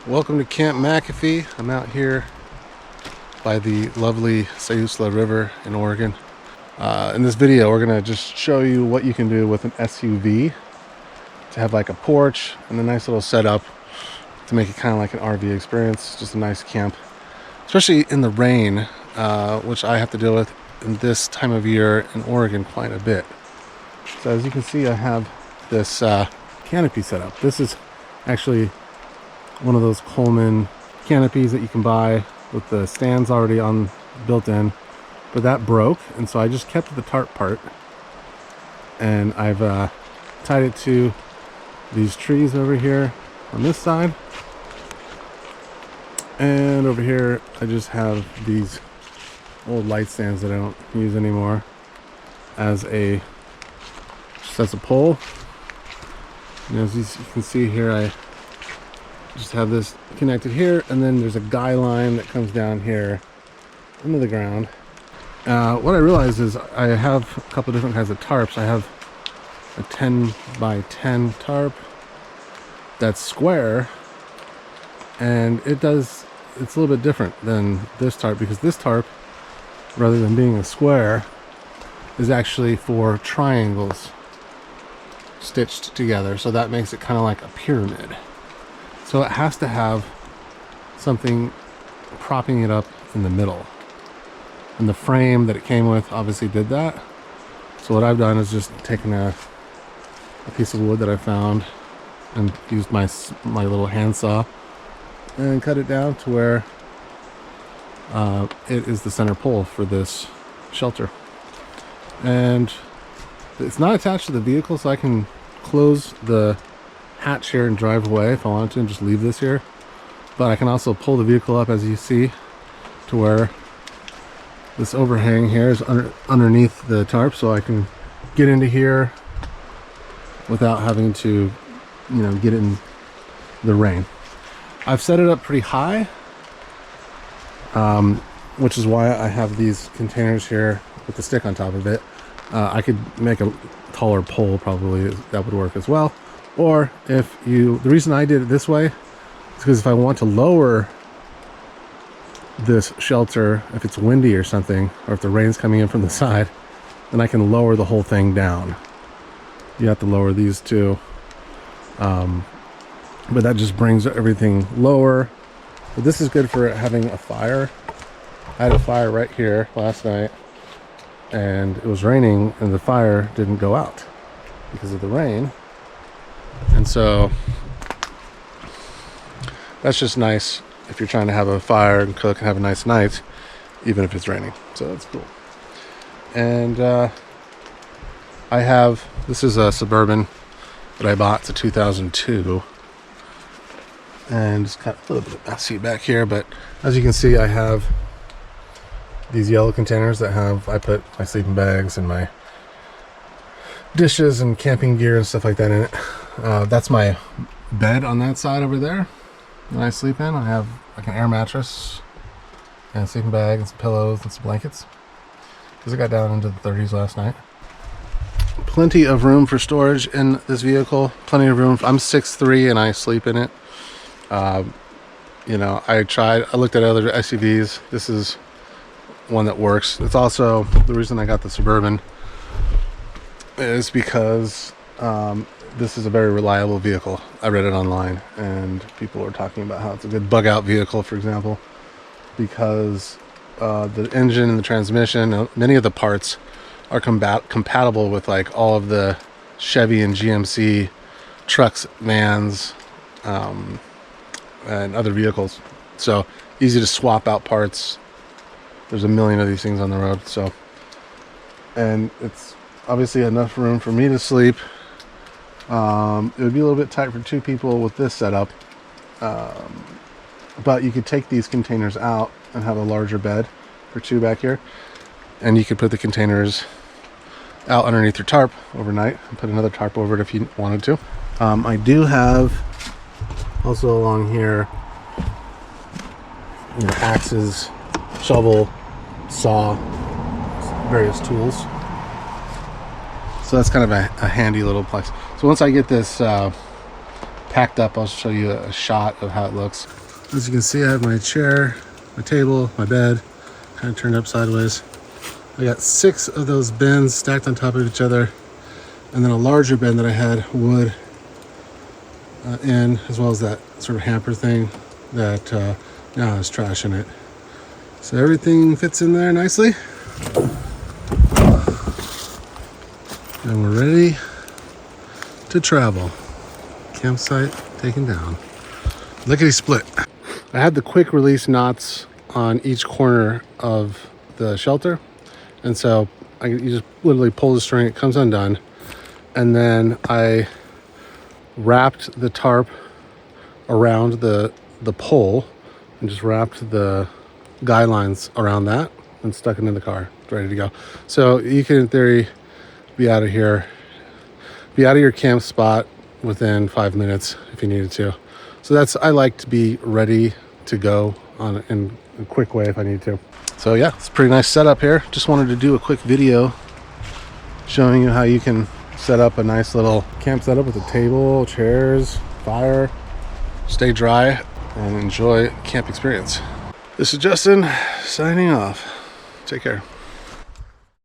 Welcome to Camp McAfee. I'm out here by the lovely Sayusla River in Oregon. In this video, we're gonna just show you what you can do with an SUV to have like a porch and a nice little setup to make it kind of like an RV experience, just a nice camp, especially in the rain, which I have to deal with in this time of year in Oregon quite a bit. So as you can see, I have this canopy set up. This is actually one of those Coleman canopies that you can buy with the stands already on built in, but that broke, and so I just kept the tarp part, and I've tied it to these trees over here on this side, and over here I just have these old light stands that I don't use anymore as a pole. And as you can see here, I just have this connected here, and then there's a guy line that comes down here into the ground. What I realized is I have a couple different kinds of tarps. I have a 10 by 10 tarp that's square, and it's a little bit different than this tarp, because this tarp, rather than being a square, is actually for triangles stitched together, so that makes it kind of like a pyramid. So it has to have something propping it up in the middle, and the frame that it came with obviously did that. So what I've done is just taken a piece of wood that I found and used my little handsaw and cut it down to where it is the center pole for this shelter. And it's not attached to the vehicle, so I can close the hatch here and drive away if I wanted to and just leave this here. But I can also pull the vehicle up, as you see, to where this overhang here is underneath the tarp, so I can get into here without having to, get in the rain. I've set it up pretty high, which is why I have these containers here with the stick on top of it. I could make a taller pole, probably that would work as well. Or the reason I did it this way is because if I want to lower this shelter, if it's windy or something, or if the rain's coming in from the side, then I can lower the whole thing down. You have to lower these two, but that just brings everything lower. But this is good for having a fire. I had a fire right here last night, and it was raining, and the fire didn't go out because of the rain. And so that's just nice if you're trying to have a fire and cook and have a nice night, even if it's raining. So that's cool. And this is a Suburban that I bought. It's a 2002, and it's got a little bit messy back here, but as you can see, I have these yellow containers that I put my sleeping bags and my dishes and camping gear and stuff like that in it. That's my bed on that side over there that I sleep in. I have like an air mattress and a sleeping bag and some pillows and some blankets, because I got down into the 30s last night. Plenty of room for storage in this vehicle. Plenty of room. I'm 6'3" and I sleep in it. I looked at other SUVs. This is one that works. It's also the reason I got the Suburban is because this is a very reliable vehicle. I read it online, and people are talking about how it's a good bug out vehicle, for example, because the engine and the transmission, many of the parts are compatible with like all of the Chevy and GMC trucks, vans, and other vehicles. So easy to swap out parts. There's a million of these things on the road. So, and it's obviously enough room for me to sleep. It would be a little bit tight for two people with this setup, but you could take these containers out and have a larger bed for two back here, and you could put the containers out underneath your tarp overnight and put another tarp over it if you wanted to. I do have also along here, axes, shovel, saw, various tools. So that's kind of a handy little place. So once I get this packed up, I'll show you a shot of how it looks. As you can see, I have my chair, my table, my bed, kind of turned up sideways. I got 6 of those bins stacked on top of each other, and then a larger bin that I had wood in, as well as that sort of hamper thing that now has trash in it. So everything fits in there nicely. And we're ready to travel. Campsite taken down. Lickety split. I had the quick release knots on each corner of the shelter. And so you just literally pull the string, it comes undone. And then I wrapped the tarp around the pole and just wrapped the guy lines around that and stuck it in the car. It's ready to go. So you can, in theory, be out of here, be out of your camp spot within 5 minutes if you needed to. So I like to be ready to go in a quick way if I need to. So yeah, it's a pretty nice setup here. Just wanted to do a quick video showing you how you can set up a nice little camp setup with a table, chairs, fire, stay dry, and enjoy camp experience. This is Justin signing off. Take care.